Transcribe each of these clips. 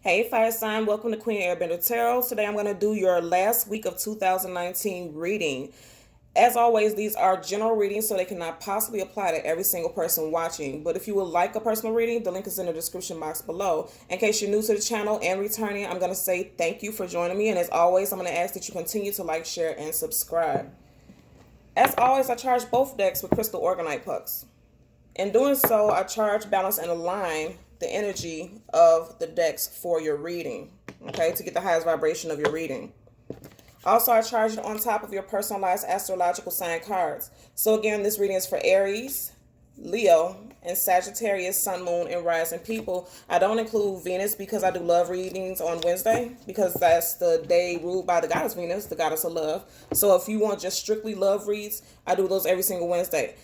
Hey, fire sign, welcome to Queen Airbender Tarot. Today I'm going to do your last week of 2019 reading. As always, these are general readings, so they cannot possibly apply to every single person watching. But if you would like a personal reading, the link is in the description box below. In case you're new to the channel and returning, I'm going to say thank you for joining me. And as always, I'm going to ask that you continue to like, share, and subscribe. As always, I charge both decks with crystal organite pucks. In doing so, I charge, balance, and align the energy of the decks for your reading, okay, to get the highest vibration of your reading. Also, I charge it on top of your personalized astrological sign cards. So again, this reading is for Aries, Leo, and Sagittarius, Sun, Moon, and Rising people. I don't include Venus because I do love readings on Wednesday because that's the day ruled by the goddess Venus, the goddess of love. So if you want just strictly love reads, I do those every single Wednesday.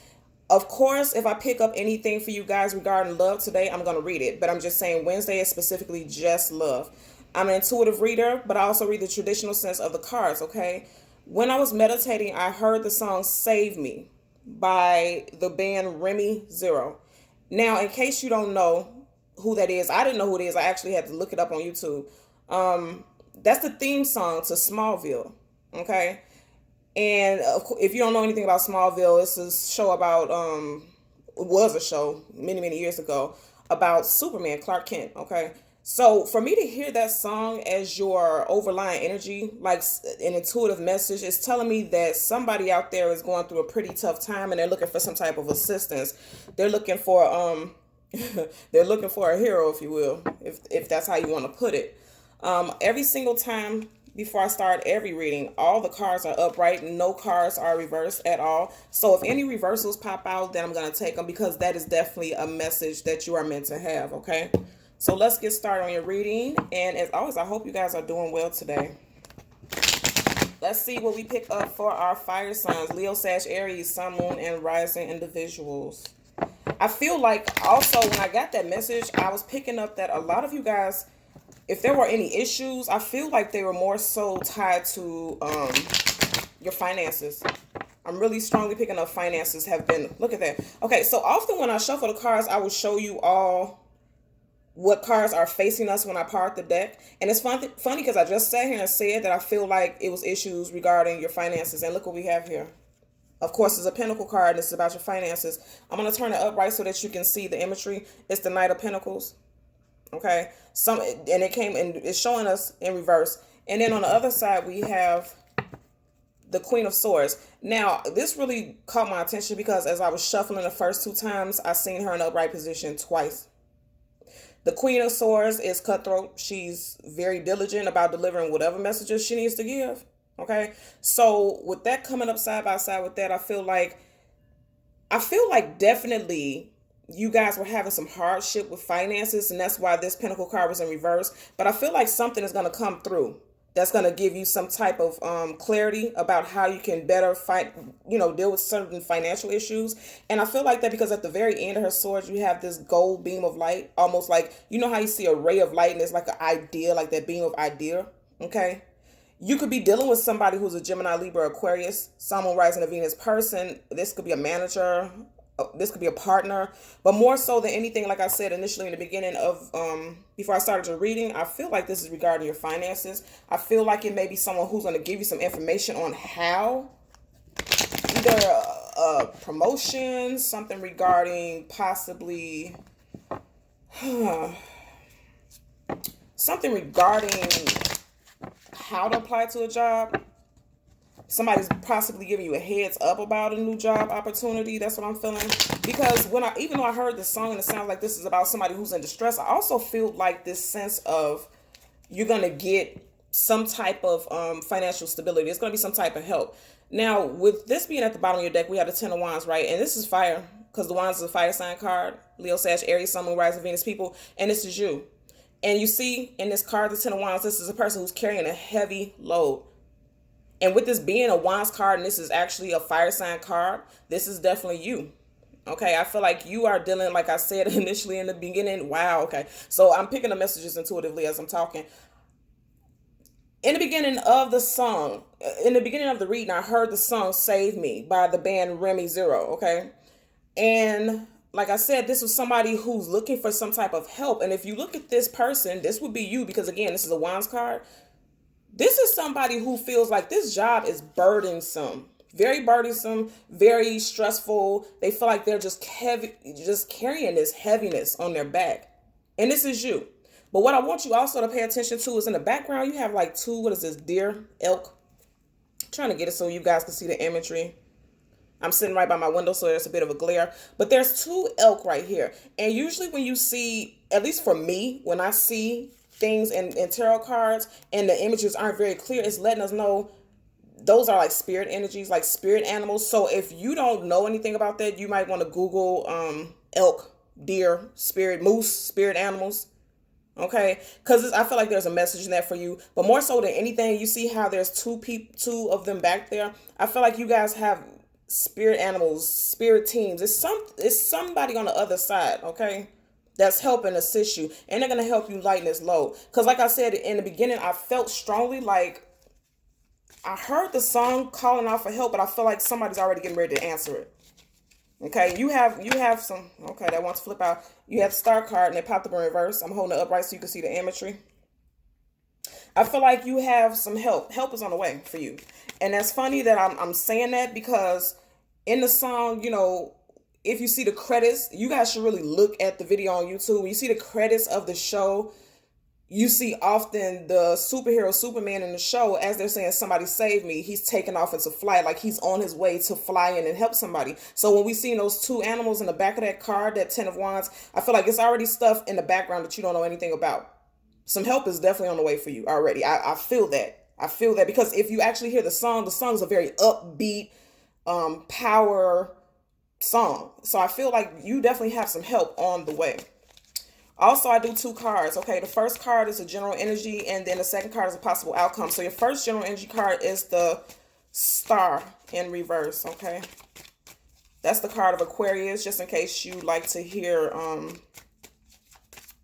Of course, if I pick up anything for you guys regarding love today, I'm going to read it. But I'm just saying Wednesday is specifically just love. I'm an intuitive reader, but I also read the traditional sense of the cards, okay? When I was meditating, I heard the song Save Me by the band Remy Zero. Now, in case you don't know who that is, I didn't know who it is. I actually had to look it up on YouTube. That's the theme song to Smallville, okay? And if you don't know anything about Smallville, it's a show about, it was a show many years ago about Superman, Clark Kent, okay? So for me to hear that song as your overlying energy, like an intuitive message, is telling me that somebody out there is going through a pretty tough time and they're looking for some type of assistance. They're looking for, they're looking for a hero, if you will, if that's how you want to put it. Every single time before I start every reading, all the cards are upright. No cards are reversed at all. So if any reversals pop out, then I'm going to take them because that is definitely a message that you are meant to have, okay? So let's get started on your reading. And as always, I hope you guys are doing well today. Let's see what we pick up for our fire signs. Leo, Sag, Aries, Sun, Moon, and Rising individuals. I feel like also when I got that message, I was picking up that a lot of you guys, if there were any issues, I feel like they were more so tied to your finances. I'm really strongly picking up finances have been, look at that. Okay, so often when I shuffle the cards, I will show you all what cards are facing us when I part the deck. And it's funny because I just sat here and said that I feel like it was issues regarding your finances. And look what we have here. Of course, it's a Pentacle card and it's about your finances. I'm going to turn it upright so that you can see the imagery. It's the Knight of Pentacles. Okay, and it came and it's showing us in reverse. And then on the other side, we have the Queen of Swords. Now, this really caught my attention because as I was shuffling the first two times, I seen her in upright position twice. The Queen of Swords is cutthroat. She's very diligent about delivering whatever messages she needs to give. Okay, so with that coming up side by side with that, I feel like definitely you guys were having some hardship with finances, and that's why this Pentacle card was in reverse. But I feel like something is going to come through that's going to give you some type of clarity about how you can better deal with certain financial issues. And I feel like that because at the very end of her swords, you have this gold beam of light, almost like, you know how you see a ray of light and it's like an idea, like that beam of idea, okay? You could be dealing with somebody who's a Gemini, Libra, Aquarius, someone rising a Venus person. This could be a manager. This could be a partner, but more so than anything, like I said initially in the beginning of, before I started your reading, I feel like this is regarding your finances. I feel like it may be someone who's going to give you some information on how, either a promotion, something regarding possibly, something regarding how to apply to a job. Somebody's possibly giving you a heads up about a new job opportunity. That's what I'm feeling. Because even though I heard the song and it sounds like this is about somebody who's in distress, I also feel like this sense of you're going to get some type of financial stability. It's going to be some type of help. Now, with this being at the bottom of your deck, we have the Ten of Wands, right? And this is fire because the Wands is a fire sign card. Leo, Sag, Aries, Sun, Moon, Rising, Venus people. And this is you. And you see in this card, the Ten of Wands, this is a person who's carrying a heavy load. And with this being a Wands card, and this is actually a fire sign card, this is definitely you. Okay, I feel like you are dealing, like I said initially in the beginning. Wow, okay. So I'm picking the messages intuitively as I'm talking. In the beginning of the song, in the beginning of the reading, I heard the song Save Me by the band Remy Zero, okay? And like I said, this was somebody who's looking for some type of help. And if you look at this person, this would be you, because again, this is a Wands card. This is somebody who feels like this job is burdensome, very burdensome, very stressful. They feel like they're just heavy, just carrying this heaviness on their back. And this is you. But what I want you also to pay attention to is in the background, you have like two, what is this, deer, elk? I'm trying to get it so you guys can see the imagery. I'm sitting right by my window, so there's a bit of a glare. But there's two elk right here. And usually when you see, at least for me, when I see things in tarot cards and the images aren't very clear, it's letting us know those are like spirit energies, like spirit animals. So if you don't know anything about that, you might want to Google elk, deer, spirit, moose, spirit animals. Okay, because I feel like there's a message in that for you. But more so than anything, you see how there's two of them back there. I feel like you guys have spirit animals, spirit teams. It's somebody on the other side, okay, that's helping assist you, and they're gonna help you lighten this load. Because like I said in the beginning, I felt strongly like I heard the song calling out for help, but I feel like somebody's already getting ready to answer it. Okay, you have some, okay, that wants to flip out. You have the star card and they popped up in reverse. I'm holding it upright so you can see the imagery. I feel like you have some help. Help is on the way for you. And that's funny that I'm saying that, because in the song, you know, if you see the credits, you guys should really look at the video on YouTube. When you see the credits of the show, you see often the superhero Superman in the show, as they're saying, somebody save me, he's taking off into flight, like he's on his way to fly in and help somebody. So when we see those two animals in the back of that card, that 10 of Wands, I feel like it's already stuff in the background that you don't know anything about. Some help is definitely on the way for you already. I feel that. I feel that, because if you actually hear the song is a very upbeat, power song. So I feel like you definitely have some help on the way. Also, I do two cards. Okay, the first card is a general energy, and then the second card is a possible outcome. So your first general energy card is the Star in reverse. Okay, that's the card of Aquarius, just in case you like to hear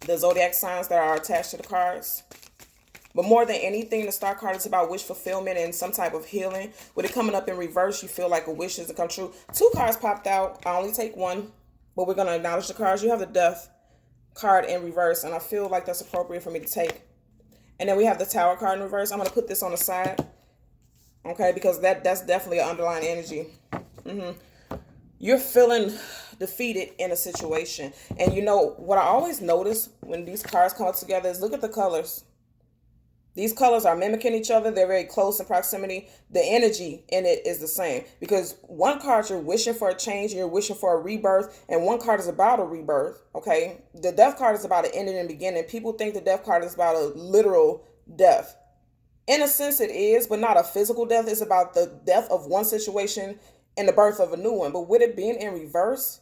the zodiac signs that are attached to the cards. But more than anything, the Star card is about wish fulfillment and some type of healing. With it coming up in reverse, you feel like a wish is to come true. Two cards popped out. I only take one, but we're going to acknowledge the cards. You have the Death card in reverse, and I feel like that's appropriate for me to take. And then we have the Tower card in reverse. I'm going to put this on the side, okay, because that's definitely an underlying energy. You're feeling defeated in a situation. And you know what I always notice when these cards come up together is look at the colors. These colors are mimicking each other. They're very close in proximity. The energy in it is the same, because one card you're wishing for a change, you're wishing for a rebirth, and one card is about a rebirth, okay? The Death card is about an ending and beginning. People think the Death card is about a literal death. In a sense it is, but not a physical death. It's about the death of one situation and the birth of a new one. But with it being in reverse,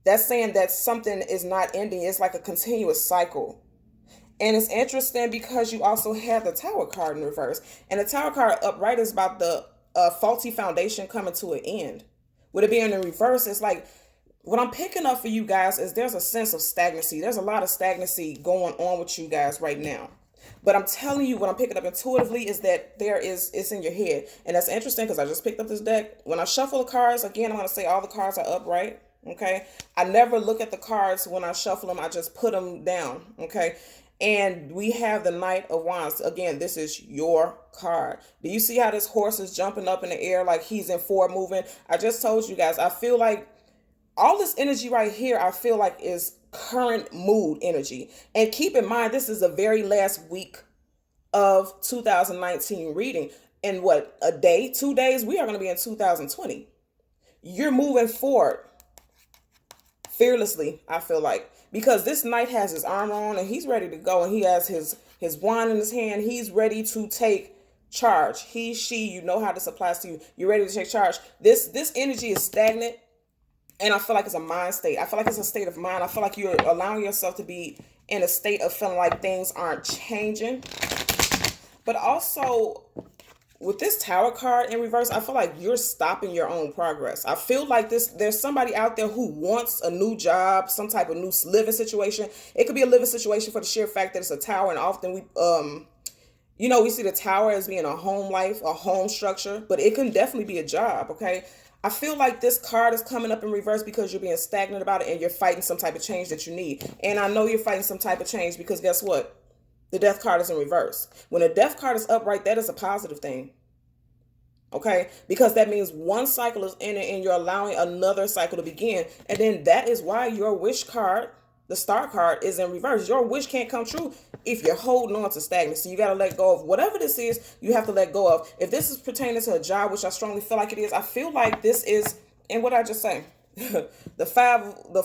that's saying that something is not ending. It's like a continuous cycle. And it's interesting because you also have the Tower card in reverse. And the Tower card upright is about the faulty foundation coming to an end. With it being in reverse, it's like, what I'm picking up for you guys is there's a sense of stagnancy. There's a lot of stagnancy going on with you guys right now. But I'm telling you, what I'm picking up intuitively is that it's in your head. And that's interesting because I just picked up this deck. When I shuffle the cards, again, I'm going to say all the cards are upright. Okay. I never look at the cards when I shuffle them. I just put them down. Okay. And we have the Knight of Wands. Again, this is your card. Do you see how this horse is jumping up in the air like he's in forward movement? I just told you guys, I feel like all this energy right here, I feel like is current mood energy. And keep in mind, this is the very last week of 2019 reading. In what, a day, 2 days, we are going to be in 2020. You're moving forward fearlessly, I feel like. Because this knight has his armor on and he's ready to go, and he has his wand in his hand. He's ready to take charge. He, she, you know how this applies to you. You're ready to take charge. This energy is stagnant, and I feel like it's a mind state. I feel like it's a state of mind. I feel like you're allowing yourself to be in a state of feeling like things aren't changing. But also, with this Tower card in reverse, I feel like you're stopping your own progress. I feel like there's somebody out there who wants a new job, some type of new living situation. It could be a living situation for the sheer fact that it's a tower, and often we see the tower as being a home life, a home structure, but it can definitely be a job, okay? I feel like this card is coming up in reverse because you're being stagnant about it and you're fighting some type of change that you need. And I know you're fighting some type of change because guess what? The death card is in reverse. When a death card is upright, that is a positive thing. Okay? Because that means one cycle is ending and you're allowing another cycle to begin. And then that is why your wish card, the star card, is in reverse. Your wish can't come true if you're holding on to stagnancy. You got to let go of whatever this is, you have to let go of. If this is pertaining to a job, which I strongly feel like it is, I feel like this is, and what I just say, the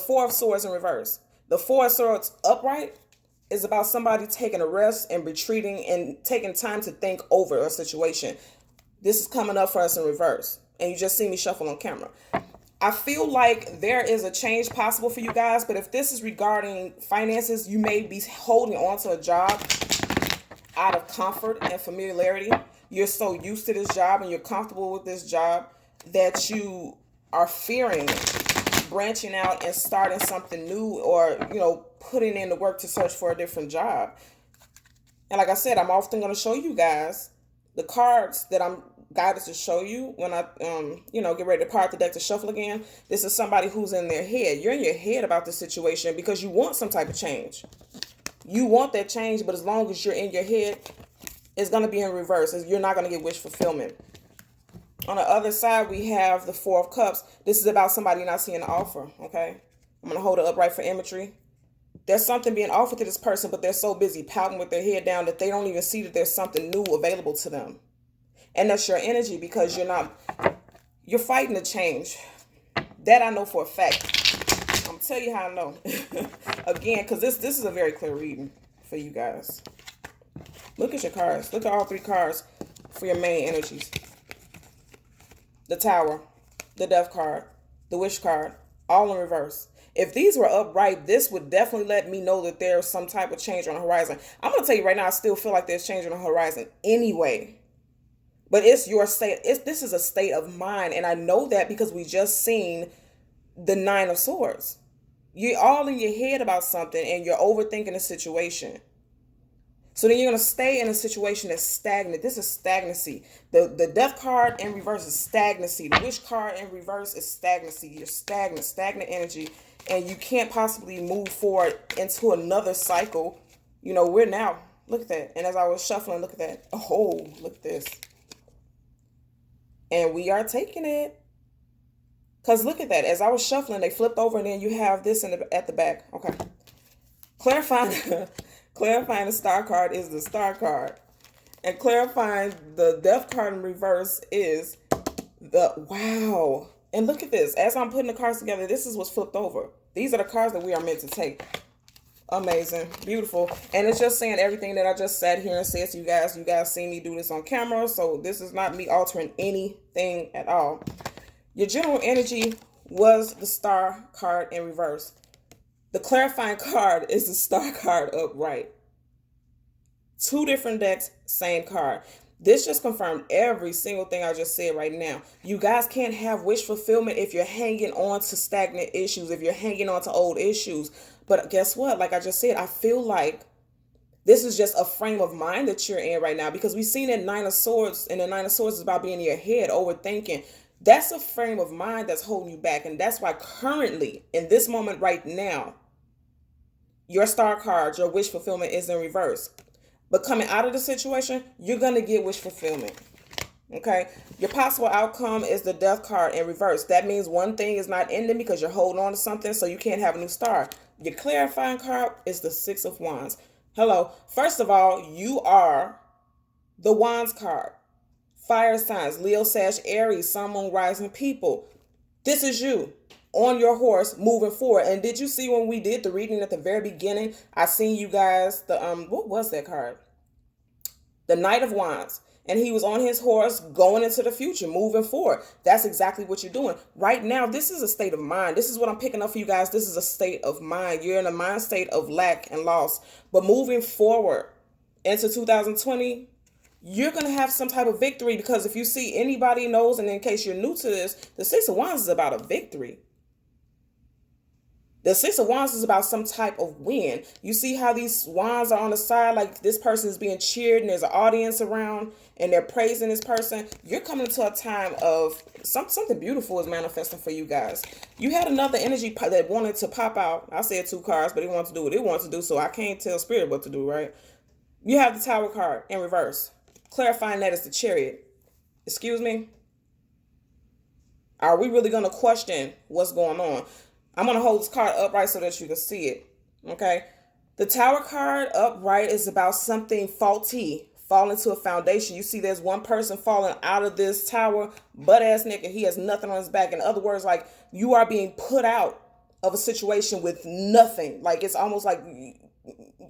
Four of Swords in reverse. The Four of Swords upright is about somebody taking a rest and retreating and taking time to think over a situation. This is coming up for us in reverse. And you just see me shuffle on camera. I feel like there is a change possible for you guys, but if this is regarding finances, you may be holding on to a job out of comfort and familiarity. You're so used to this job and you're comfortable with this job that you are fearing branching out and starting something new, or, you know, putting in the work to search for a different job. And like I said, I'm often going to show you guys the cards that I'm guided to show you when I, get ready to part the deck to shuffle again. This is somebody who's in their head. You're in your head about the situation because you want some type of change. You want that change, but as long as you're in your head, it's going to be in reverse. You're not going to get wish fulfillment. On the other side, we have the Four of Cups. This is about somebody not seeing an offer, okay? I'm going to hold it upright for imagery. There's something being offered to this person, but they're so busy pouting with their head down that they don't even see that there's something new available to them. And that's your energy because you're fighting to change. That I know for a fact. I'm going to tell you how I know. Again, because this is a very clear reading for you guys. Look at your cards. Look at all three cards for your main energies. The Tower, the Death card, the Wish card, all in reverse. If these were upright, this would definitely let me know that there's some type of change on the horizon. I'm going to tell you right now, I still feel like there's change on the horizon anyway. But it's your state. This is a state of mind. And I know that because we just seen the Nine of Swords. You're all in your head about something and you're overthinking a situation. So then you're going to stay in a situation that's stagnant. This is stagnancy. The Death card in reverse is stagnancy. The Wish card in reverse is stagnancy. You're stagnant energy. And you can't possibly move forward into another cycle. You know, we're now, look at that. And as I was shuffling, look at that. Oh, look at this. And we are taking it. Because look at that. As I was shuffling, they flipped over and then you have this at the back. Okay. Clarifying the Star card is the Star card. And clarifying the Death card in reverse is the wow. And look at this. As I'm putting the cards together, this is what's flipped over. These are the cards that we are meant to take. Amazing. Beautiful. And it's just saying everything that I just sat here and said to you guys. You guys see me do this on camera. So this is not me altering anything at all. Your general energy was the Star card in reverse. The clarifying card is the Star card upright. Two different decks, same card. This just confirmed every single thing I just said right now. You guys can't have wish fulfillment if you're hanging on to stagnant issues, if you're hanging on to old issues. But guess what? Like I just said, I feel like this is just a frame of mind that you're in right now because we've seen that Nine of Swords, and the Nine of Swords is about being in your head, overthinking. That's a frame of mind that's holding you back. And that's why currently, in this moment right now, your Star card, your wish fulfillment is in reverse. But coming out of the situation, you're going to get wish fulfillment. Okay? Your possible outcome is the Death card in reverse. That means one thing is not ending because you're holding on to something, so you can't have a new star. Your clarifying card is the Six of Wands. Hello. First of all, you are the Wands card. Fire signs, Leo, Sag, Aries, Sun, Moon, Rising people. This is you on your horse moving forward. And did you see when we did the reading at the very beginning, I seen you guys, what was that card? The Knight of Wands. And he was on his horse going into the future, moving forward. That's exactly what you're doing. Right now, this is a state of mind. This is what I'm picking up for you guys. This is a state of mind. You're in a mind state of lack and loss. But moving forward into 2020, you're going to have some type of victory because if you see anybody knows, and in case you're new to this, the Six of Wands is about a victory. The Six of Wands is about some type of win. You see how these wands are on the side, like this person is being cheered and there's an audience around and they're praising this person. You're coming into a time of something beautiful is manifesting for you guys. You had another energy that wanted to pop out. I said 2 cards, but it wants to do what it wants to do, so I can't tell Spirit what to do, right? You have the Tower card in reverse. Clarifying that is the Chariot. Excuse me? Are we really going to question what's going on? I'm going to hold this card upright so that you can see it. Okay. The Tower card upright is about something faulty, falling to a foundation. You see there's one person falling out of this tower, butt ass naked. He has nothing on his back. In other words, like you are being put out of a situation with nothing. Like it's almost like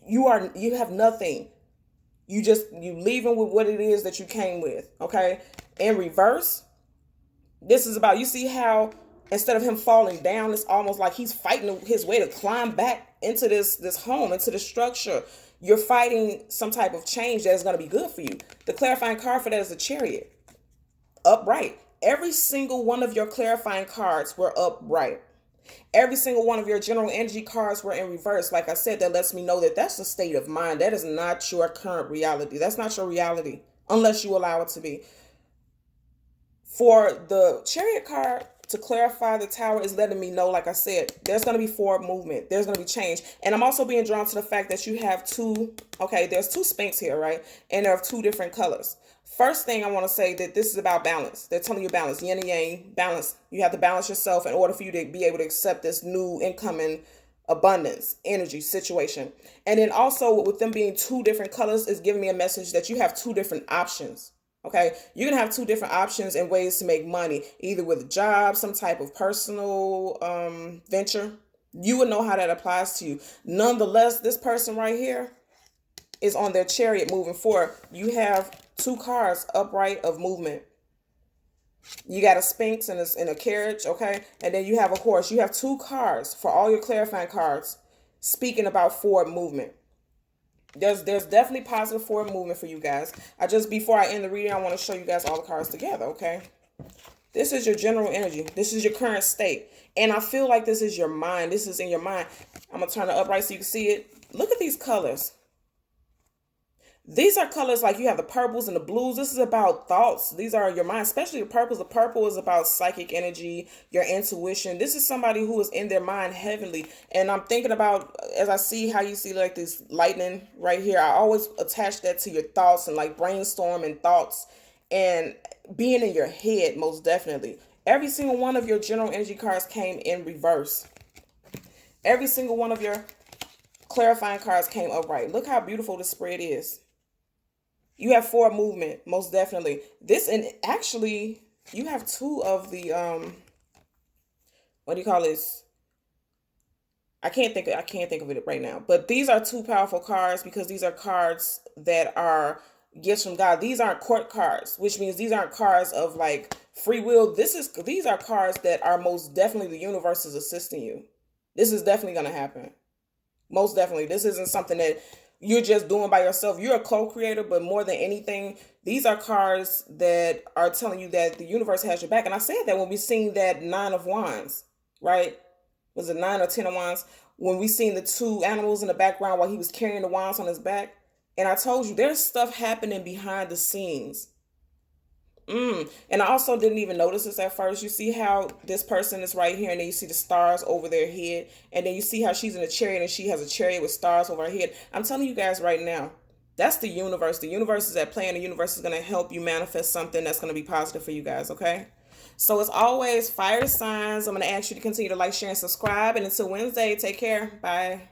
you have nothing. You leaving with what it is that you came with. Okay. In reverse, this is about, you see how instead of him falling down, it's almost like he's fighting his way to climb back into this home, into the structure. You're fighting some type of change that's going to be good for you. The clarifying card for that is the Chariot. Upright. Every single one of your clarifying cards were upright. Every single one of your general energy cards were in reverse. Like I said, that lets me know that that's a state of mind. That is not your current reality. That's not your reality unless you allow it to be. For the Chariot card, to clarify the Tower is letting me know, like I said, there's going to be forward movement. There's going to be change. And I'm also being drawn to the fact that you have there's 2 Sphinx here, right? And there are 2 different colors. First thing I want to say that this is about balance. They're telling you balance, yin and yang, balance. You have to balance yourself in order for you to be able to accept this new incoming abundance, energy, situation. And then also with them being 2 different colors is giving me a message that you have 2 different options. Okay, you're going to have 2 different options and ways to make money, either with a job, some type of personal venture. You would know how that applies to you. Nonetheless, this person right here is on their Chariot moving forward. You have 2 cards upright of movement. You got a Sphinx and a carriage, okay? And then you have a horse. You have 2 cards for all your clarifying cards speaking about forward movement. There's definitely positive forward movement for you guys. Before I end the reading, I want to show you guys all the cards together, okay? This is your general energy. This is your current state. And I feel like this is your mind. This is in your mind. I'm going to turn it upright so you can see it. Look at these colors. These are colors like you have the purples and the blues. This is about thoughts. These are your mind, especially the purples. The purple is about psychic energy, your intuition. This is somebody who is in their mind heavily. And I'm thinking about, as I see how you see like this lightning right here, I always attach that to your thoughts and like brainstorm and thoughts and being in your head, most definitely. Every single one of your general energy cards came in reverse. Every single one of your clarifying cards came upright. Look how beautiful the spread is. You have forward movement, most definitely. This, and actually, you have 2 of the, what do you call this? I can't think of it right now. But these are 2 powerful cards because these are cards that are gifts from God. These aren't court cards, which means these aren't cards of like free will. These are cards that are most definitely the universe is assisting you. This is definitely going to happen. Most definitely. This isn't something that you're just doing by yourself. You're a co-creator, but more than anything, these are cards that are telling you that the universe has your back. And I said that when we seen that 9 of Wands, right? Was it 9 or 10 of Wands? When we seen the 2 animals in the background while he was carrying the wands on his back. And I told you, there's stuff happening behind the scenes. And I also didn't even notice this at first. You see how this person is right here and then you see the stars over their head. And then you see how she's in a chariot and she has a chariot with stars over her head. I'm telling you guys right now, that's the universe. The universe is at play and the universe is going to help you manifest something that's going to be positive for you guys, okay? So as always, fire signs. I'm going to ask you to continue to like, share, and subscribe. And until Wednesday, take care. Bye.